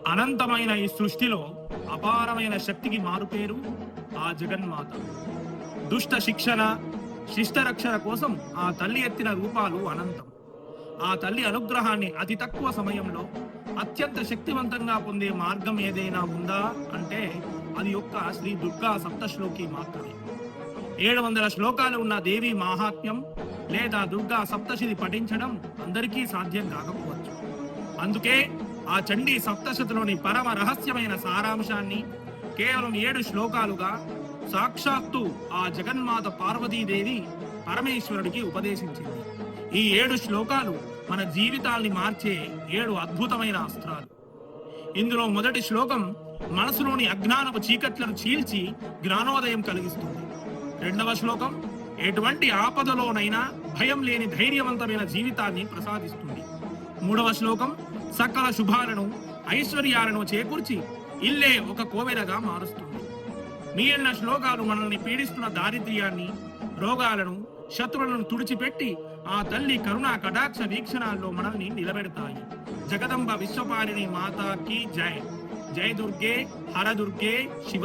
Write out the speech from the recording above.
అనంతమైన ఈ సృష్టిలో అపారమైన శక్తికి మారుపేరు ఆ జగన్మాత. దుష్ట శిక్షణ, శిష్ట రక్షణ కోసం ఆ తల్లి ఎత్తిన రూపాలు అనంతం. ఆ తల్లి అనుగ్రహాన్ని అతి తక్కువ సమయంలో అత్యంత శక్తివంతంగా పొందే మార్గం ఏదైనా ఉందా అంటే అది ఒక్క శ్రీ దుర్గా సప్తశ్లోకి మాత్రమే. 700 శ్లోకాలు ఉన్న దేవి మాహాత్మ్యం లేదా దుర్గా సప్తశిది పఠించడం అందరికీ సాధ్యం కాకపోవచ్చు. అందుకే ఆ చండీ సప్తశతిలోని పరమ రహస్యమైన సారాంశాన్ని కేవలం 7 శ్లోకాలుగా సాక్షాత్తు ఆ జగన్మాత పార్వతీదేవి పరమేశ్వరుడికి ఉపదేశించింది. ఈ 7 శ్లోకాలు మన జీవితాల్ని మార్చే 7 అద్భుతమైన అస్త్రాలు. ఇందులో మొదటి శ్లోకం మనసులోని అజ్ఞానపు చీకట్లను చీల్చి జ్ఞానోదయం కలిగిస్తుంది. రెండవ శ్లోకం ఎటువంటి ఆపదలోనైనా భయం లేని ధైర్యవంతమైన జీవితాన్ని ప్రసాదిస్తుంది. మూడవ శ్లోకం సకల శుభాలను ఐశ్వర్యాలను చేకూర్చి ఇల్లే ఒక కోవెలగా మారుస్తుంది. మిగిలిన శ్లోకాలు మనల్ని పీడిస్తున్న దారిద్ర్యాన్ని, రోగాలను, శత్రువులను తుడిచిపెట్టి ఆ తల్లి కరుణా కటాక్ష వీక్షణాల్లో మనల్ని నిలబెడతాయి. జగదంబ విశ్వపాలిని మాతాకి జై. జై దుర్గే, హర దుర్గే, శివ